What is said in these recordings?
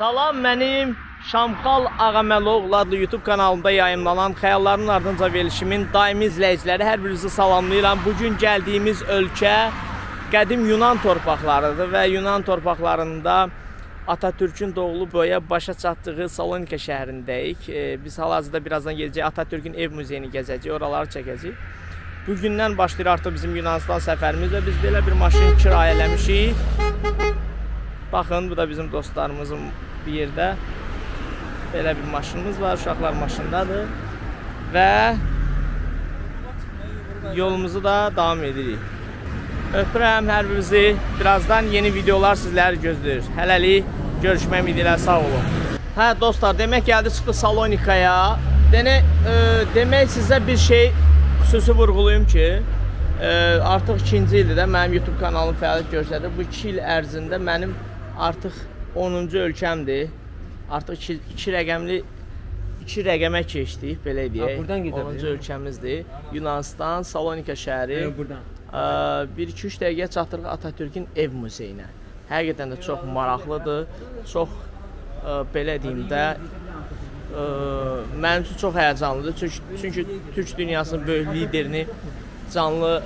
Salam, mənim Şamxal Ağaməloğlu adlı YouTube kanalında yayımlanan Xəyalların Ardınca verilişimin daimi izləyiciləri, hər birinizi salamlayıram. Bugün gəldiyimiz ölkə qədim Yunan torpaqlarıdır və Yunan torpaqlarında Atatürk'ün doğulub boya başa çatdığı Salonika şəhərindəyik. Biz hal-hazırda birazdan gedəcək Atatürk'ün ev muzeyini gəzəcək, oraları çəkəcək. Bugündən başlayır artıq bizim Yunanistan səfərimiz və biz belə bir maşın kirayələmişik. Baxın, bu da bizim dostlarımızın bir yerdə belə bir maşınımız var, uşaqlar maşındadır və yolumuzu da davam edirik. Öpürəm hər birinizi, birazdan yeni videolar sizləri gözləyir. Hələlik görüşmək ümidilə, sağ olun. Hə dostlar, demək gəldi çıxdı Salonikaya. Demək sizə bir şey xüsusi vurğulayım ki, artıq 2-ci ildir də mənim YouTube kanalım fəaliyyət göstərir. Bu 2 il ərzində mənim artıq 10-cu ölkəmdir. Artıq 2 rəqəmə keçdik, belə deyək. 10-cu ölkəmizdir. Yunanistan, Salonika şəhəri. Bir 2-3 dəqiqəyə çatdırıq Atatürk'ün ev muzeyinə. Həqiqətən də çox maraqlıdır. Çox, belə deyim də, mənim üçün çox həyəcanlıdır. Çünki Türk dünyasının böyük liderini, canlı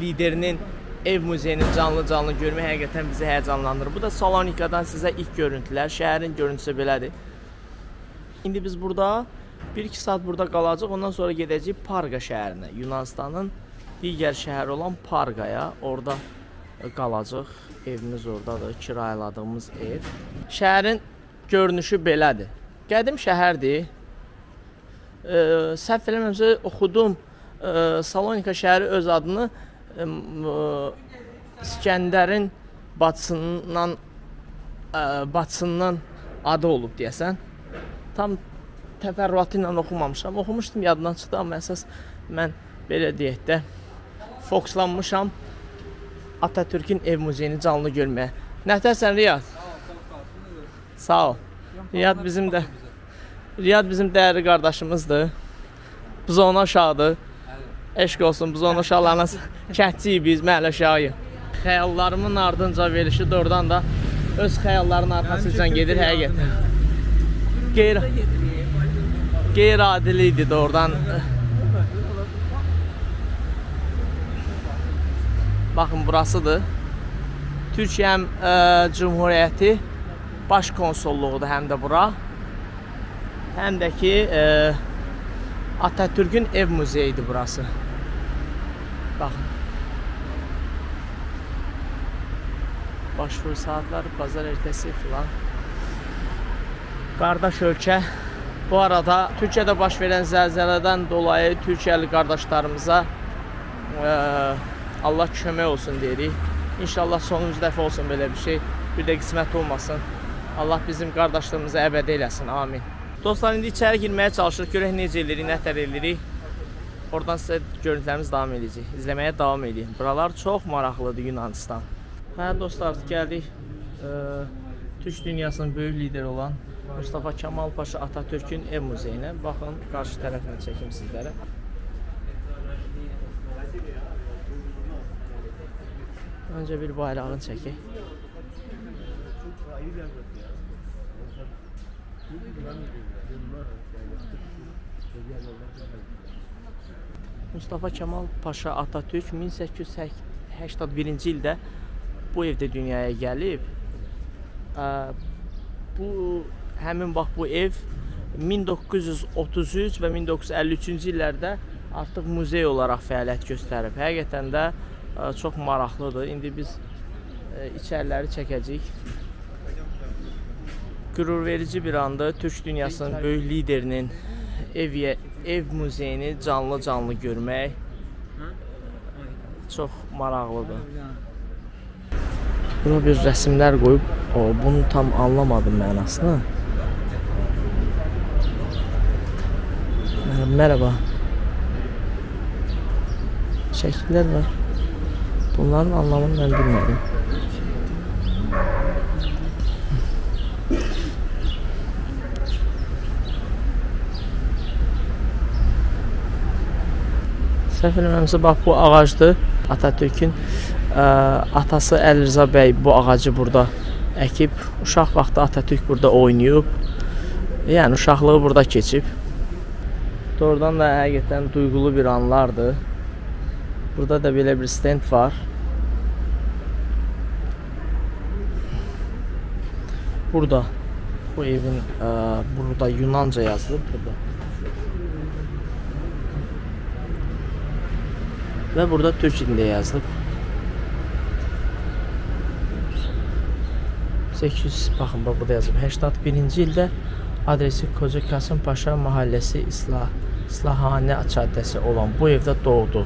liderinin ev muzeyini canlı görmək həqiqətən bizi həyəcanlandırır. Bu da Salonikadan sizə ilk görüntülər. Şəhərin görüntüsü belədir. İndi biz burada 1-2 saat burada qalacaq. Ondan sonra gedəcəyik Parqa şəhərinə. Yunanistanın digər şəhəri olan Parqaya. Orada qalacaq. Evimiz oradadır. Kirayaladığımız ev. Şəhərin görünüşü belədir. Qədim şəhərdir. Səhv eləməmsə oxudum. Salonika şəhəri öz adını İskəndərin bacısından adı olub deyəsən. Tam təfərrüatı ilə oxumamışam. Oxumuşdum, yaddan çıxdı, amma əsas mən belə deyək də fokuslanmışam Atatürk'ün ev muzeyini canlı görməyə. Nətərsən Riyad? Sağ ol. Riyad bizim dəyərli qardaşımızdır. Biz ona uşaqdır. Eşq olsun, biz onun uşaqlarına kəndçiyik biz, məhəllə uşağıyıq. Xəyallarımın ardınca verilişi doğrudan da öz xəyallarının arxasıca gedir həqiqətən. Qeyri-adili idi doğrudan. Baxın, burasıdır. Türkiyə Cümhuriyyəti baş konsolluğudur həm də bura. Həm də ki, Atatürk'ün ev muzeyidir burası. Baxın. Başvuru saatları, bazar ertəsi filan. Qardaş ölkə. Bu arada Türkiyədə baş verən zəlzələdən dolayı Türkiyəli qardaşlarımıza Allah kömək olsun deyirik. İnşallah sonuncu dəfə olsun belə bir şey. Bir də qismət olmasın. Allah bizim qardaşlığımızı əbəd eləsin. Amin. Dostlar, indi içəri girməyə çalışırıq. Görək necə eləyirik, nətər eləyirik. Oradan sizə görüntülərimiz davam edəcək. İzləməyə davam edin. Buralar çox maraqlıdır Yunanistan. Hə dostlar, gəldik Türk dünyasının böyük lideri olan Mustafa Kemal Paşa Atatürk'ün ev muzeyinə. Baxın, qarşı tərəfini çəkim sizlərə. Öncə bir bayrağını çəkək. Mustafa Kemal Paşa Atatürk 1881-ci ildə bu evdə dünyaya gəlib. Həmin vaxt bu ev 1933 və 1953-cü illərdə artıq muzey olaraq fəaliyyət göstərib. Həqiqətən də çox maraqlıdır. İndi biz içəriləri çəkəcəyik. Qürurverici bir andır. Türk dünyasının böyük liderinin ev muzeyini canlı görmək çox maraqlıdır. Buna bir rəsmlər qoyub, bunu tam anlamadım mənasını. Merhaba. Şəkillər var. Bunların anlamını mən bilmədim. Səhv eləməmsə, bax bu ağacdır. Atatürk'ün atası Əli Rza bəy bu ağacı burada əkib. Uşaq vaxtı Atatürk burada oynayıb. Yəni uşaqlığı burada keçib. Doğrudan da həqiqətən duyğulu bir anlardır. Burada da belə bir stend var. Burada bu evin burada Yunanca yazılıb burada. Və burada Türk dilində yazılıb. 800 baxın burada yazılıb. 81-ci ildə adresi Koca Kasım Paşa Mahəlləsi İslahanə caddəsi olan bu evdə doğdu.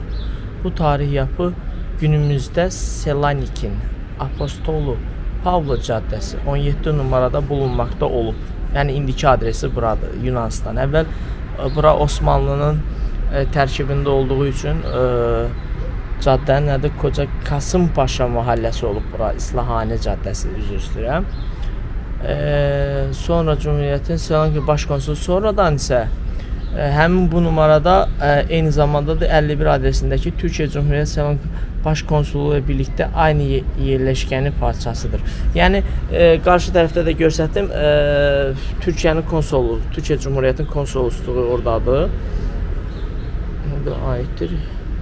Bu tarih yapı günümüzdə Selanikin Apostolu Pavlo caddəsi 17 numarada bulunmaqda olub. Yəni indiki adresi buradır, Yunanistan. Əvvəl bura Osmanlının tərkibində olduğu üçün caddənin adı Koca Kasım Paşa Mahəlləsi olub bura, İslahanə caddəsi, üzr istəyirəm. Sonra Cumhuriyyətin Selanik Başkonsulu sonradan isə həmin bu numarada eyni zamanda da 51 adresindəki Türkiyə Cumhuriyyət Selanik Başkonsulu ilə birlikdə aynı yerləşkənin parçasıdır. Yəni qarşı tərəfdə də göstərdim, Türkiyənin konsolu, Türkiyə Cumhuriyyətin konsolosluğu oradadır. Burada aiddir.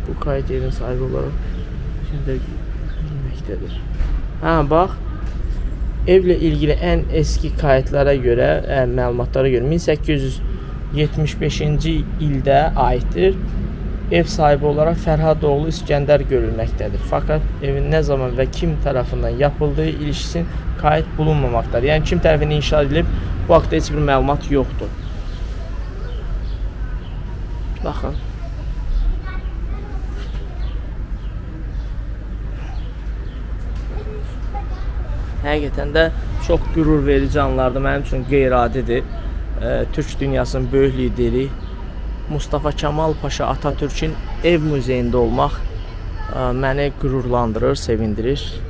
Bu kayıt yerin sahibi olaraq bilməkdədir. Hə, bax. Evlə ilgili ən eski kayıtlara görə, məlumatlara görə 1875-ci ildə aiddir. Ev sahibi olaraq Fərhadoğlu İskəndər görülməkdədir. Fakat evin nə zaman və kim tərəfindən yapıldığı ilişkin kayıt bulunmamaktadır. Yəni kim tərəfindən inşa edilib, bu haqda heç bir məlumat yoxdur. Baxın. Həqiqətən də çox qürur verici anlardır. Mənim üçün qeyri-adidir. Türk dünyasının böyük lideri Mustafa Kemal Paşa Atatürk'ün ev muzeyində olmaq məni qürurlandırır, sevindirir.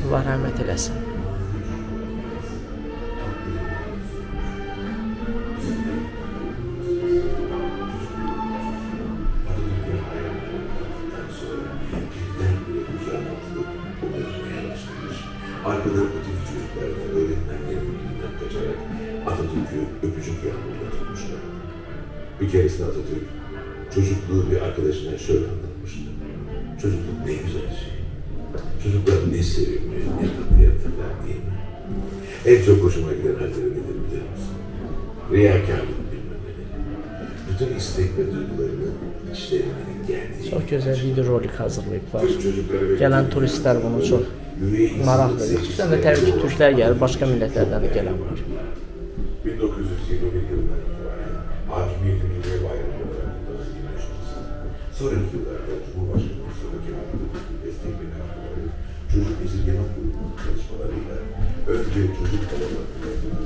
Allah rəhmət eləsin. Arkada öteki çocuklarla öğretmenlerin elinden kaçarak Atatürk'ü öpücük yağmuruna tutmuşlar. Bir keresinde Atatürk çocukluğu bir arkadaşına şöyle anlatmıştı. Çocukluk ne güzel şey. Çocuklar ne sevimli, ne tatlı yaratırlar değil mi? En çok hoşuma giden halleri nedir bilir misin? Riyakarlık bilmemeleri. Bütün istek ve duygularını içlerinin geldiği... Çok güzel videorolik hazırlayıblar. Gələn turistlər bunu çox maraq verir. Xüsusən də təbii ki, Türklər gəlir, başqa millətlərdən də gələn var. 1921 yılından itibaren hakimiyetin ve bayramı olarak kutlanılmıştır. Sonraki yıllarda Cumhurbaşkanı Mustafa Kemal Atatürk'ün desteklerini arttırıp çocuk esirgeme kurulunun çalışmalarıyla önce çocuk kalabalıklarını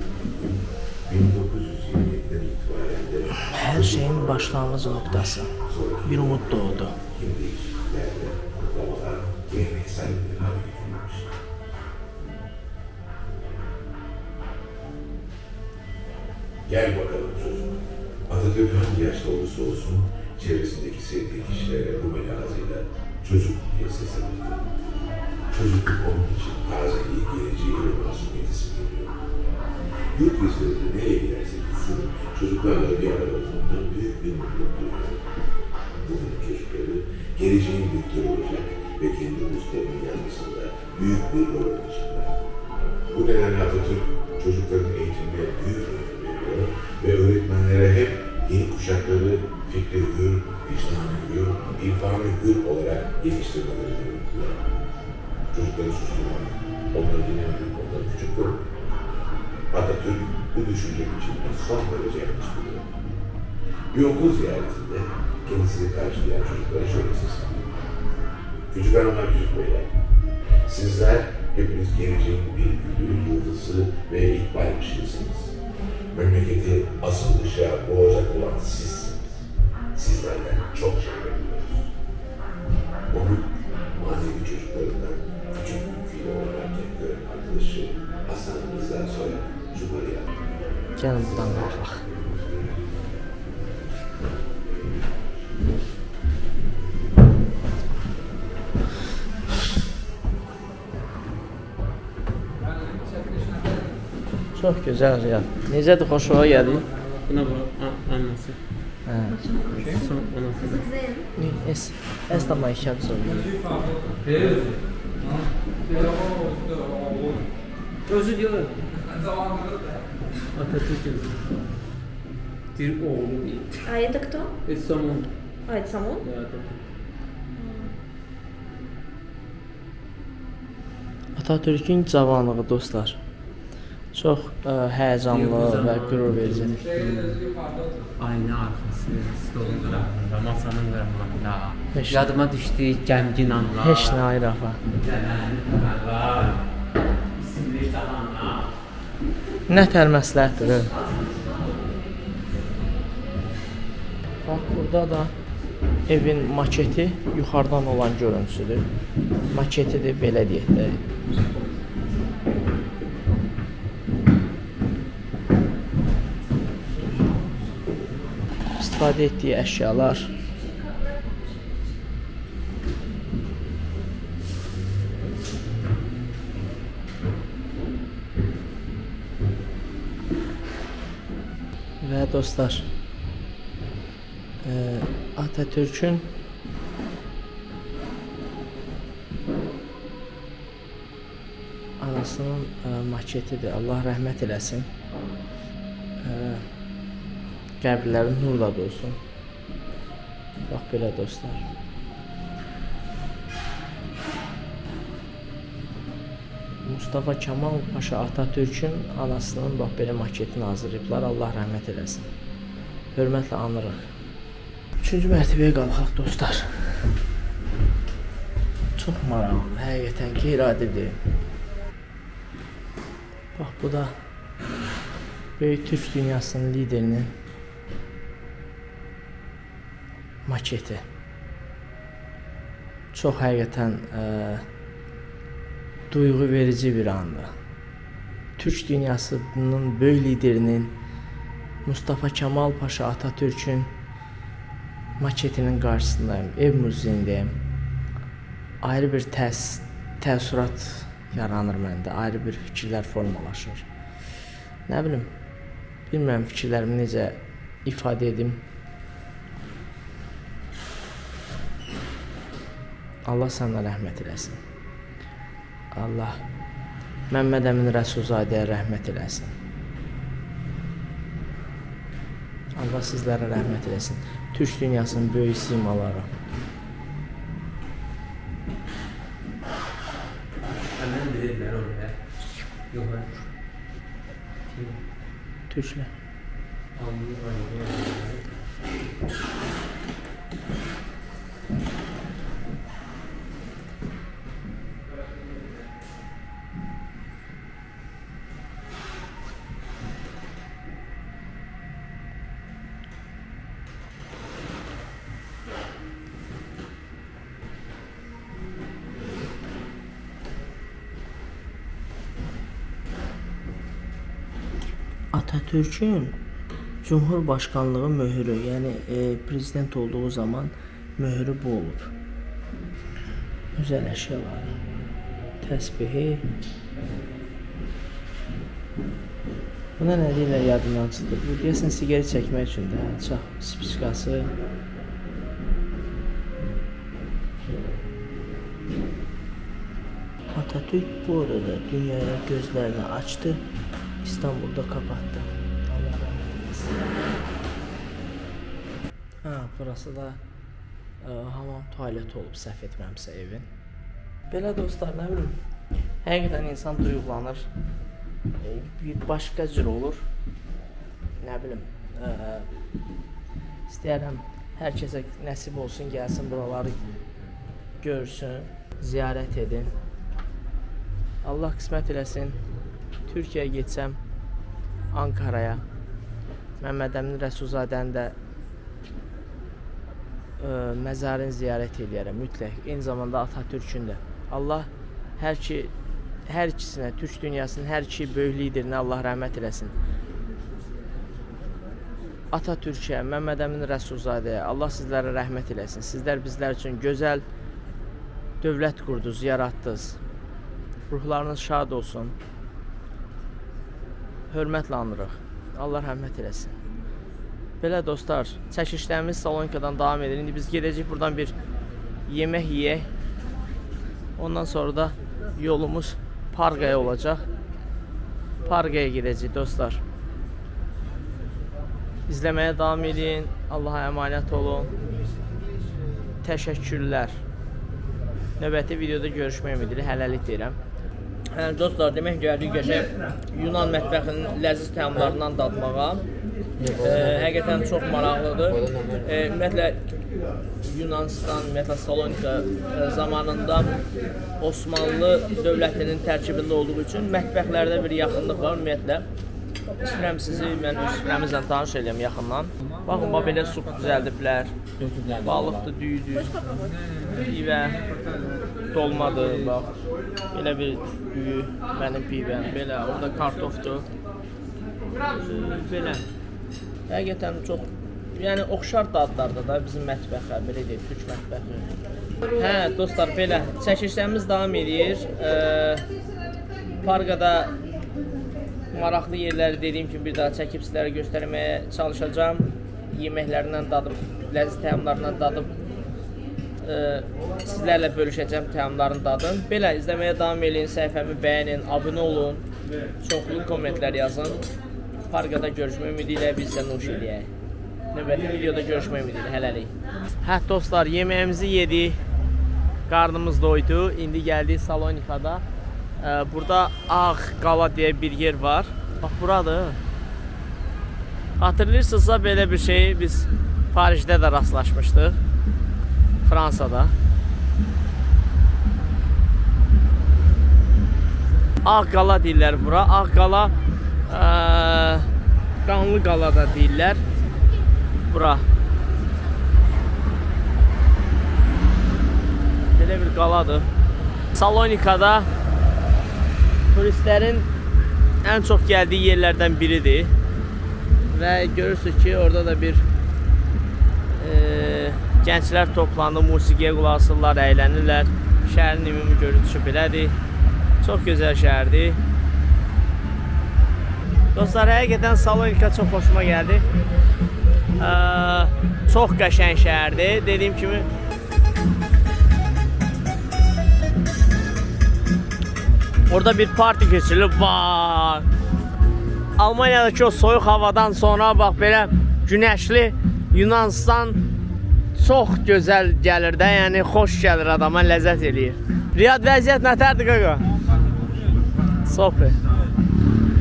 1927'den itibaren de her şeyin başlangıç noktası. Bir umut doğdu. Kim değişikliklerle kutlamalar geleneksel bir hale getirilmiştir. Gel bakalım çocuk. Atatürk hangi yaşta olursa olsun çevresindeki sevdiği kişilere bu melazıyla çocuk diye seslenirdi. Çocukluk onun için tazeliği, geleceği ve masumiyeti simgeliyor. Yurt gezilerinde nereye giderse gitsin, çocuklarla bir arada olmaktan büyük bir mutluluk duyuyor. Bugün çocukları geleceğin büyükleri olacak ve kendi uluslarının yazmasında büyük bir rol oynayacaklar. Bu nedenle Atatürk çocukların eğitimine büyük önem veriyor ve öğretmenlere hep yeni kuşakları fikri hür, vicdanı hür, irfanı hür olarak yetiştirmeleri gerekiyor. Çocukları susturmak, onları dinlemek, onları küçük görmek. Atatürk bu düşünce biçimini son derece yanlış buluyor. Bir okul ziyaretinde kendisini karşılayan çocuklara şöyle sesleniyor. Küçük hanımlar, küçük beyler, sizler hepiniz geleceğin bir gülü, yıldızı ve ikbal ışığısınız. Memleketi asıl ışığa boğacak olan sizsiniz. Gəlin buradan qalxaq. Çox gözəl yer. Necədir, xoşuna gəlir? Buna bax, annesi. Hə. Son anası. Es tam işə soruşuram. Özü diyor. Atatürk yazıyor. Bir oğlu değil. А это кто? Это Самон. А, это Самон? Да, Atatürk. Atatürk'ün cavanlığı dostlar. Çox həyəcanlı və qürur verici. Ayna arkası, stolun qırağında, masanın qırağında. Heç Yadıma düşdü gəmgin anlar. Heç nə ayrafa. İsimli zamanlar. Nə tər məsləhətdir. Bax, burada da evin maketi yuxarıdan olan görüntüsüdür. Maketidir, belə deyək də. İstifadə etdiyi əşyalar. Və dostlar, Atatürk'ün anasının maketidir. Allah rəhmət eləsin. Qəbirlərin nurla dolsun. Bax belə dostlar. Mustafa Kemal Paşa Atatürk'ün anasının bax belə maketini hazırlayıblar. Allah rəhmət eləsin. Hörmətlə anırıq. 3-cü mərtəbəyə qalxaq dostlar. Çox maraqlı, həqiqətən qeyri-adidir. Bax bu da böyük Türk dünyasının liderinin maketi. Çox həqiqətən duyğu verici bir anda. Türk dünyasının böyük liderinin Mustafa Kemal Paşa Atatürk'ün maketinin qarşısındayım, ev muzeyindəyim. Ayrı bir təəssürat yaranır məndə, ayrı bir fikirlər formalaşır. Nə bilim, bilmirəm fikirlərimi necə ifadə edim. Allah sənə rəhmət eləsin. Allah Məmməd Əmin Rəsulzadəyə rəhmət eləsin. Allah sizlərə rəhmət eləsin. Türk dünyasının böyük simaları. Hemen dediler oraya. Yok ben. Türklər. Atatürk'ün Cumhurbaşkanlığı möhrü, yəni prezident olduğu zaman möhrü bu olur. Özəl əşyaları, təsbihi. Buna nə deyirlər yadımdan çıxdı. Bu deyəsən siqaret çəkmək üçün də, çax spiçkası. Atatürk bu arada dünyaya gözlərini açdı, İstanbul'da kapattı. Allah rahmet eylesin. Ha, burası da hamam tualet olub, səhv etməmsə evin. Belə dostlar, nə bilim, həqiqətən insan duyğulanır. Bir başqa cür olur. Nə bilim, istəyərəm hər kəsə nəsib olsun, gəlsin buraları görsün, ziyarət edin. Allah qismət eləsin. Türkiyəyə getsəm, Ankara'ya, Məmməd Əmin Rəsulzadənin də məzarını ziyarət edərəm mütləq. Eyni zamanda Atatürk'ün də. Allah hər ikisinə, Türk dünyasının hər iki böyük liderinə Allah rəhmət eləsin. Atatürk'ə, Məmməd Əmin Rəsulzadəyə Allah sizlərə rəhmət eləsin. Sizlər bizlər üçün gözəl dövlət qurdunuz, yaratdınız. Ruhlarınız şad olsun. Hörmətlə anırıq. Allah rəhmət eləsin. Belə dostlar, çəkişlərimiz Salonikadan davam edir. İndi biz gedəcək buradan bir yemək yeyək. Ondan sonra da yolumuz Parqaya olacaq. Parqaya gedəcək dostlar. İzləməyə davam edin. Allaha əmanət olun. Təşəkkürlər. Növbəti videoda görüşmək ümidi hələlik deyirəm. Dostlar, demək gəldik qəşəng Yunan mətbəxinin ləziz təamlarından dadmağa. Həqiqətən çox maraqlıdır. Ümumiyyətlə Yunanistan, ümumiyyətlə Salonika zamanında Osmanlı dövlətinin tərkibində olduğu üçün mətbəxlərdə bir yaxınlıq var ümumiyyətlə. İstəyirəm sizi mən öz süfrəmizlə tanış edəm yaxından. Baxın, belə sup düzəldiblər. Balıqdır, düyüdür, pivə, dolmadır, bax. Belə bir düyü, mənim pivəm, belə, orada kartofdur. Belə. Həqiqətən çox, yəni oxşar dadlarda da bizim mətbəxə, belə deyək, Türk mətbəxi. Hə, dostlar, belə, çəkişlərimiz davam edir. Parqada maraqlı yerləri dediyim kimi bir daha çəkib sizlərə göstərməyə çalışacağım. Yeməklərindən dadıb, ləziz təamlarından dadıb sizlərlə bölüşəcəm təamların dadını. Belə, izləməyə davam edin, səhifəmi bəyənin, abunə olun, çoxlu kommentlər yazın. Parqada görüşmək ümidi ilə biz sizə nuş eləyək. Növbəti videoda görüşmək ümidi ilə, hələlik. Hə, dostlar, yeməyimizi yedik, qarnımız doydu. İndi gəldik Salonikada. Burada Ağ Qala deyə bir yer var. Bax, buradır. Hatırlayırsınızsa belə bir şey biz Parisdə də rastlaşmışdıq. Fransada. Ağ Qala deyirlər bura. Ağ Qala Qanlı Qala da deyirlər bura. Belə bir qaladır. Salonikada turistlərin ən çox gəldiyi yerlərdən biridir. Və görürsünüz ki, orada da bir gənclər toplandı, musiqiyə qulaq asırlar, əylənirlər. Şəhərin ümumi görüntüsü belədir. Çox gözəl şəhərdir. Dostlar, həqiqətən Salonika çox xoşuma gəldi. Çox qəşəng şəhərdir. Dediyim kimi, orada bir parti keçirilib. Almaniyadakı o soyuq havadan sonra bax belə günəşli Yunanistan çox gözəl gəlir də, yəni xoş gəlir adama, ləzzət eləyir. Riyad, vəziyyət nətərdir qaqa? Sohbət.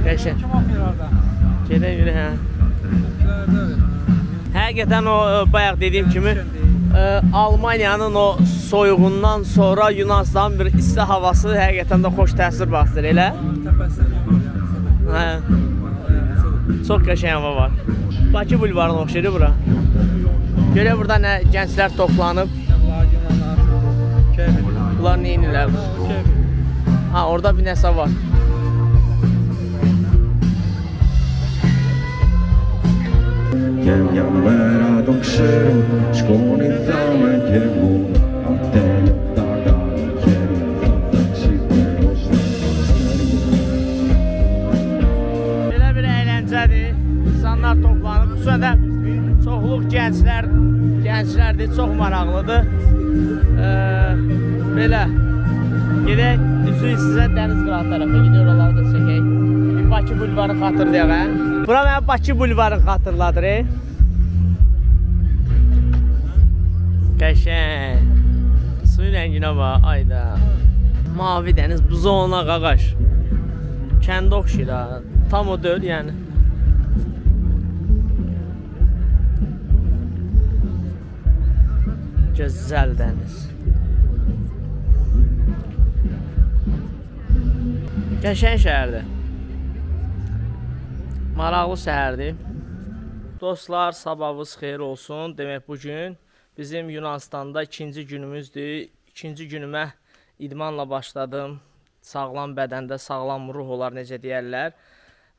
Qəşəng. Gedən yürü, hə. Həqiqətən o bayaq dediyim kimi Almaniyanın o soyuğundan sonra Yunanistanın bir isti havası həqiqətən də xoş təsir baxdır, elə? Hə. Çox qəşəng hava var. Bakı bulvarına oxşayır bura. Görə burada nə gənclər toplanıb. Bunlar nə inirlər? Ha, orada bir nəsə var. Belə bir əyləncədir. İnsanlar toplanıb. Bu sırada çoxluq gənclərdir. Çox maraqlıdır. Belə. Gedək, üzü sizə dəniz qırağı tərəfə gidiyor, oraları da çəkək. Bir Bakı bulvarı xatırlayaq, hə? Bura mənə Bakı bulvarı xatırladır, Qəşəng. Suyun rənginə bax, ayda. Mavi dəniz, buzona qaqaş. Kəndə oxşayır, ha. Tam o deyil, yəni. Gözəl dəniz. Qəşəng şəhərdir. Maraqlı şəhərdir. Dostlar, sabahınız xeyir olsun. Demək, bugün bizim Yunanistanda ikinci günümüzdür. İkinci günümə idmanla başladım. Sağlam bədəndə sağlam ruh olar, necə deyərlər.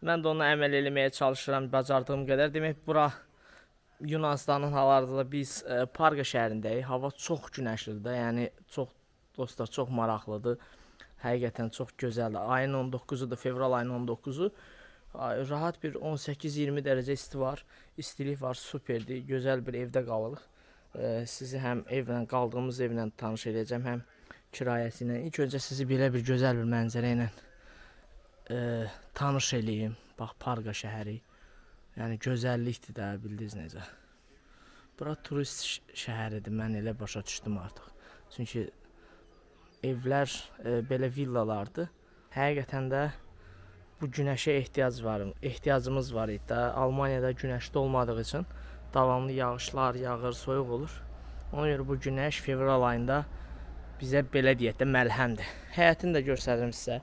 Mən də ona əməl eləməyə çalışıram, bacardığım qədər. Demək, bura Yunanistanın hal-hazırda biz Parqa şəhərindəyik. Hava çox günəşlidir, yəni dostlar çox maraqlıdır. Həqiqətən çox gözəldir. Ayın 19-udur, fevral ayının 19-u. Rahat bir 18-20 dərəcə isti var, istilik var, superdir. Gözəl bir evdə qalırıq. Sizi həm evlə, qaldığımız evlə tanış edəcəm, həm kirayəsi ilə. İlk öncə sizi belə bir gözəl bir mənzərə ilə tanış eləyim. Bax, Parqa şəhəri. Yəni, gözəllikdir də, bildiniz necə. Bura turist şəhəridir, mən elə başa düşdüm artıq. Çünki evlər belə villalardır. Həqiqətən də bu günəşə ehtiyacımız var idi. Almaniyada günəşli olmadığı üçün davamlı yağışlar yağır, soyuq olur. Ona görə bu günəş fevral ayında bizə belə deyək də məlhəmdir. Həyətini də göstərim sizə.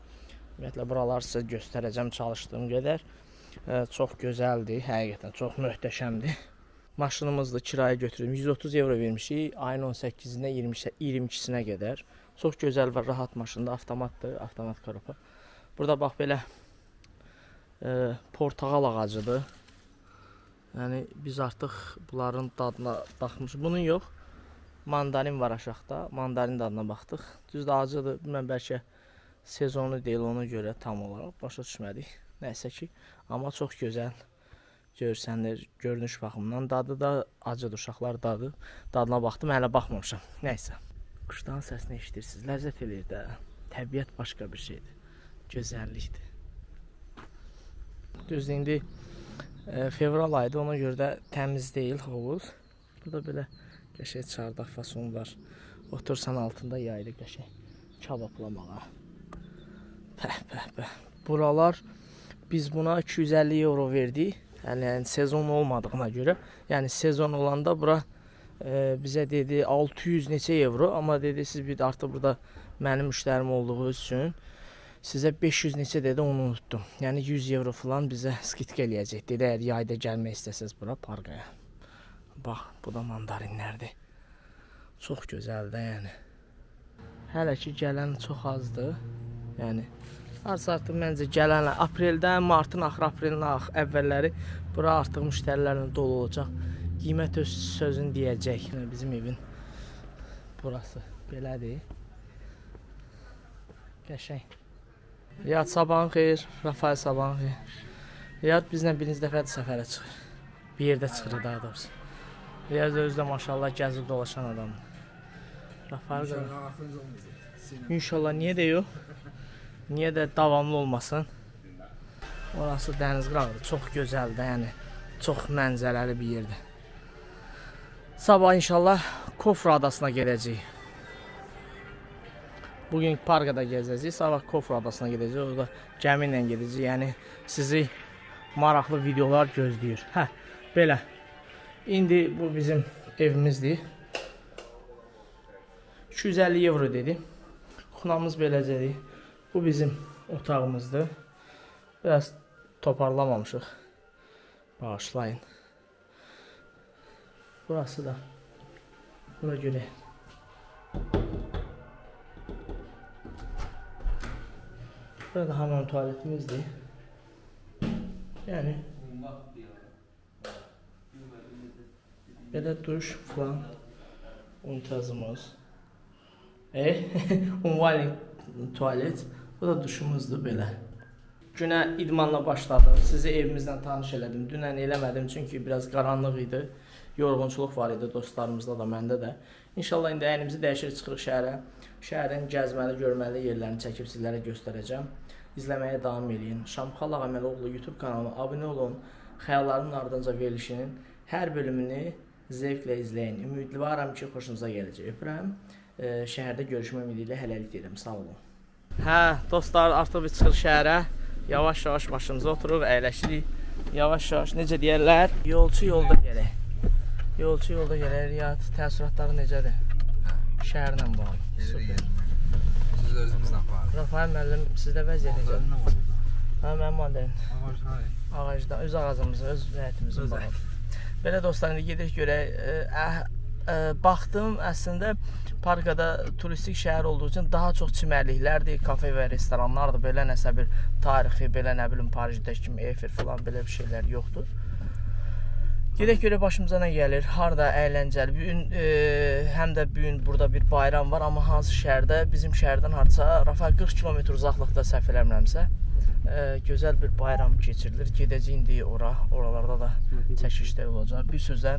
Ümumiyyətlə, buraları sizə göstərəcəm çalışdığım qədər. Çox gözəldir, həqiqətən çox möhtəşəmdir. Maşınımızda kirayə götürürüm. 130 euro vermişik, ayın 18-dən 22-sinə qədər. Çox gözəl və rahat maşındır, avtomatdır, avtomat karopa. Burada bax belə portağal ağacıdır. Yəni biz artıq bunların dadına baxmışıq. Bunun yox, mandarin var aşağıda, mandarin dadına baxdıq. Düzdür, acıdır, bilməm, bəlkə sezonu deyil, ona görə tam olaraq başa düşmədik. Nəysə ki, amma çox gözəl görsənir, görünüş baxımından. Dadı da acıdır, uşaqlar dadı. Dadına baxdım, hələ baxmamışam. Nəysə. Quşların səsini eşidirsiniz, ləzzət eləyir də. Təbiət başqa bir şeydir. Gözəllikdir. Düzdür, indi fevral ayıdır, ona görə də təmiz deyil hovuz. Burada belə qəşəng çardaq fason var. Otursan altında yaylı qəşəng kabablamağa. Pəh. Buralar biz buna 250 euro verdik. Yəni sezon olmadığına görə. Yəni sezon olanda bura bizə dedi 600 neçə euro. Amma dedi siz bir artıq burada mənim müştərim olduğu üçün sizə 500 neçə dedi, onu unutdum. Yəni 100 euro falan bizə skidka eləyəcək. Dedi, əgər yayda gəlmək istəsəz bura Parqaya. Bax, bu da mandarinlərdir. Çox gözəldir, yəni. Hələ ki gələn çox azdır. Yəni artıq məncə gələn apreldən, martın axırı, aprelin əvvəlləri bura artıq müştərilərlə dolu olacaq. Qiymət öz sözünü deyəcək. Bizim evin burası belədir. Qəşəng. Riyad, sabahın xeyir. Rafael, sabahın xeyir. Riyad bizlə birinci dəfədir səfərə çıxır. Bir yerdə çıxır daha doğrusu. Riyad özü də maşallah gəzib dolaşan adamdır. Rafael İnşallah, niyə də yox? Niyə də davamlı olmasın? Orası dəniz qırağıdır. Çox gözəldir, yəni çox mənzərəli bir yerdir. Sabah inşallah Kofra adasına gedəcəyik. Bugün Parqada gezəcəyik, sabah Kofra adasına gedəcəyik. Orada gəmi ilə gedəcəyik. Yəni sizi maraqlı videolar gözləyir. Belə. İndi bu bizim evimizdir. 250 euro dedi. Xunamız beləcədir. Bu bizim otağımızdır. Biraz toparlamamışıq. Bağışlayın. Burası da. Bura görə. Burada hamam tuvaletimizdir. Yəni belə duş falan unitazımız. Umvali tuvalet. Bu da duşumuzdur belə. Günə idmanla başladım. Sizi evimizdən tanış elədim. Dünən eləmədim çünki biraz qaranlıq idi. Yorğunçuluq var idi dostlarımızda da, məndə də. İnşallah indi əynimizi dəyişir, çıxırıq şəhərə. Şəhərin gəzməli, görməli yerlərini çəkib sizlərə göstərəcəm. İzləməyə davam edin. Şamxal Ağaməloğlu YouTube kanalına abunə olun. Xəyalların ardınca verilişinin hər bölümünü zevklə izləyin. Ümidli varam ki, xoşunuza gələcək. Öpürəm. Şəhərdə görüşmə ümidi ilə hələlik deyirəm. Sağ olun. Dostlar, artıq biz çıxır şəhərə. Yavaş-yavaş başımıza oturuq, əyləşirik. Yavaş-yavaş, necə deyərlər? Yolçu yolda gələk. Yolçu yolda gələk. Riyad, təəssüratları necədir? Şəhərlə bağlı. Super. Siz özünüzdən bağlı. Rafael müəllim, sizdə vəziyyət necədir? Nə var? Mənim mandarin. Ağac, Ağacda, öz ağacımızın, öz həyətimizin bağlı. Belə dostlar, indi gedirik görək. Baxdım, əslində Parqada turistik şəhər olduğu üçün daha çox çimərliklərdir, kafe və restoranlardır. Belə nəsə bir tarixi, belə nə bilim Parisdə kimi Eiffel falan belə bir şeylər yoxdur. Gedək görək başımıza nə gəlir, harda əyləncəli. Bugün həm də bugün burada bir bayram var, amma hansı şəhərdə? Bizim şəhərdən harca Rafael 40 km uzaqlıqda səhv eləmirəmsə. Gözəl bir bayram keçirilir. Gedəcək indi ora, oralarda da çəkilişdə olacaq. Bir sözlə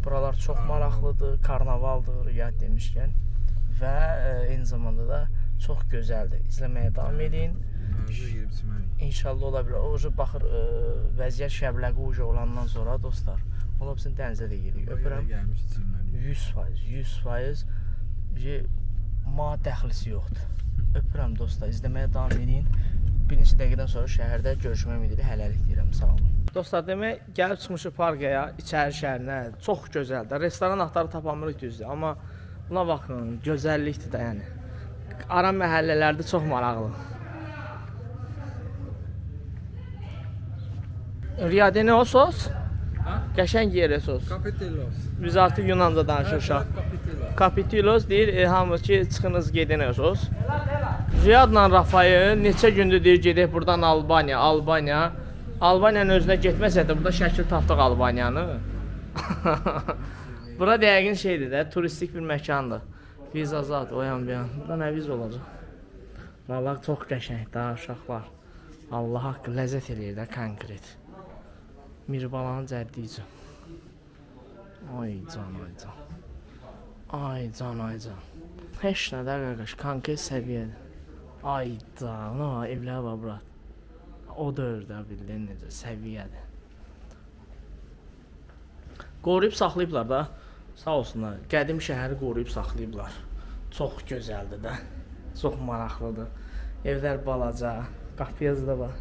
buralar çox maraqlıdır, karnavaldır, yad demişkən və eyni zamanda da çox gözəldir. İzləməyə davam edin. İnşallah ola bilər. O baxır vəziyyət şəbləqi olandan sonra dostlar, ola bilsin dənizə də gedirik. Öpürəm. 100%, 100% ma dəxlisi yoxdur. Öpürəm dostlar, izləməyə davam edin. Bir neçə dəqiqədən sonra şəhərdə görüşmək ümidi hələlik deyirəm. Sağ olun. Dostlar, demək gəlib çıxmışıq parkaya, içəri şəhərinə. Çox gözəldir. Restoran axtarıb tapamırıq düzdür, amma buna baxın, gözəllikdir də yəni. Ara məhəllələrdə çox maraqlı. Riyade nə o sos? Qəşəng yerə sos. Kapitilos. Biz artıq Yunanca danışırıq. Kapitilos deyir, hamı ki, çıxınız gedin o sos. Riyadla Rafael neçə gündür deyir, gedək buradan Albaniya. Albaniyanın özünə getməsə də burada şəkil tapdıq Albaniyanı. Bura dəqiqin şeydir də, turistik bir məkandır. Vizazad, o yan bir yan. Burada nə viz olacaq? Vallahi çox qəşəng daha uşaqlar. Allah haqqı ləzzət eləyir də konkret. Mirbalanın cəddiyici. Ay can, ay can. Ay can, ay can. Heç nə də qardaş, konkret səviyyədir. Ay can, evlər var bura. O dövrdə bildin necə, səviyyədir. Qoruyub saxlayıblar da, sağ olsunlar. Qədim şəhəri qoruyub saxlayıblar. Çox gözəldir də, çox maraqlıdır. Evlər balaca, qapıyazı da var.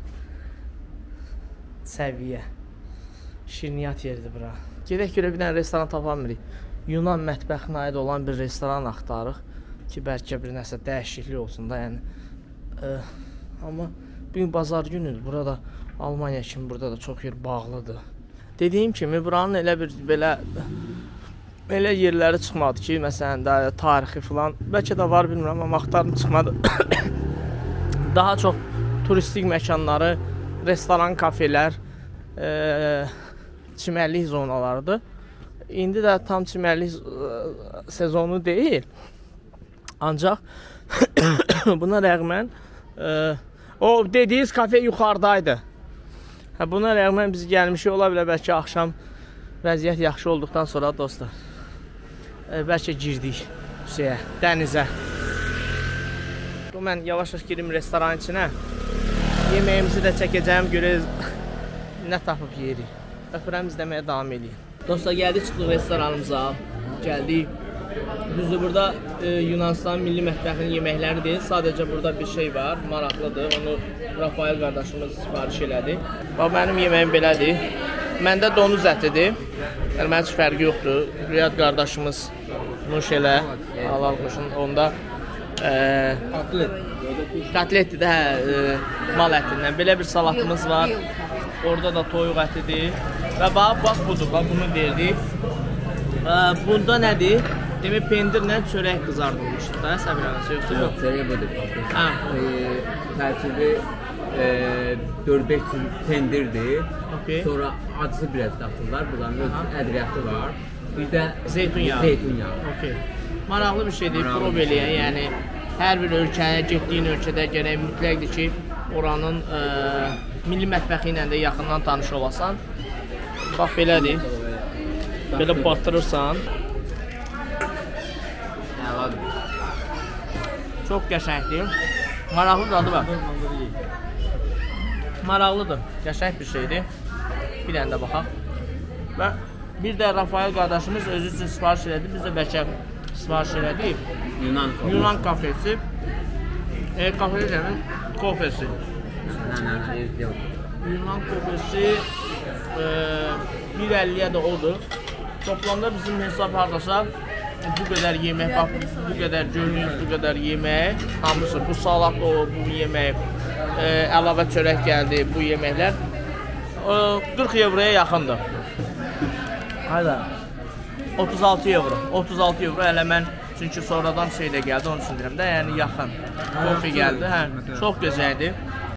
Səviyyə. Şirniyyat yeridir bura. Gedək görə bir dənə restoran tapamırıq. Yunan mətbəxinə aid olan bir restoran axtarıq ki, bəlkə bir nəsə dəyişiklik olsun da, yəni. Amma bugün bazar günüdür. Burada Almaniya kimi burada da çox yer bağlıdır. Dediyim kimi buranın elə bir belə yerləri çıxmadı ki, məsələn də tarixi filan, bəlkə də var bilmirəm, amma axtarım çıxmadı. Daha çox turistik məkanları, restoran, kafelər, çimərlik zonalarıdır. İndi də tam çimərlik sezonu deyil. Ancaq buna rəğmən o dediyiniz kafe yuxarıdaydı. Buna rəğmən biz gəlmişik, ola bilər bəlkə axşam vəziyyət yaxşı olduqdan sonra dostlar. Bəlkə girdik dənizə. Mən yavaş-yavaş girim restoranın içinə. Yeməyimizi də çəkəcəm, görək nə tapıb yeyirik. Öpürəm, izləməyə davam edeyim. Dostlar, gəldik, çıxdıq restoranımıza. Gəldik. Düzdür, burada Yunanistan milli mətbəxinin yeməkləri deyil. Sadəcə burada bir şey var, maraqlıdır. Onu Rafael qardaşımız sifariş elədi. Bax, mənim yeməyim belədir. Məndə donuz ətidir. Yəni, mənim heç fərqi yoxdur. Riyad qardaşımız nuş elə, halal quşun. Onda Kotletdir də, mal ətindən. Belə bir salatımız var. Orada da toyuq ətidir. Və bax budur, bunu verdik. Bunda nədir? Demək, pendirlə çörək qızardılmışdır da, səbirləməsi yoxsa yox? Çörək budur. Tərkibi 4-5 pendirdir. Sonra acısı biraz atırlar. Bunların ədriyyatı var. Bir də zeytun yağı. Maraqlı bir şeydir, prov eləyən. Yəni, hər bir ölkəyə, getdiyin ölkədə gərək mütləqdir ki, oranın milli mətbəxi ilə də yaxından tanış olasan. Bax, belədir. Belə batırırsan. Çox qəşəngdir. Maraqlı dadı var. Maraqlıdır. Qəşəng bir şeydir. Bir dənə də baxaq. Və bir də Rafael qardaşımız özü üçün sifariş elədi. Biz də bəlkə sifariş elədik. Yunan kafesi. Kafesi demin, kofesi. Yunan kofesi 1.50'ye də odur. Toplamda bizim hesab hardasa bu qədər yemək, bax, bu qədər gördüyünüz bu qədər yemək, hamısı, bu salat o, bu yemək, əlavə çörək gəldi, bu yeməklər 40 euroya yaxındır. Hayda, 36 euro, 36 euro, hələ mən, çünki sonradan şey də gəldi, onun üçün deyirəm də, yəni yaxın, kofi gəldi, çox gözəldir.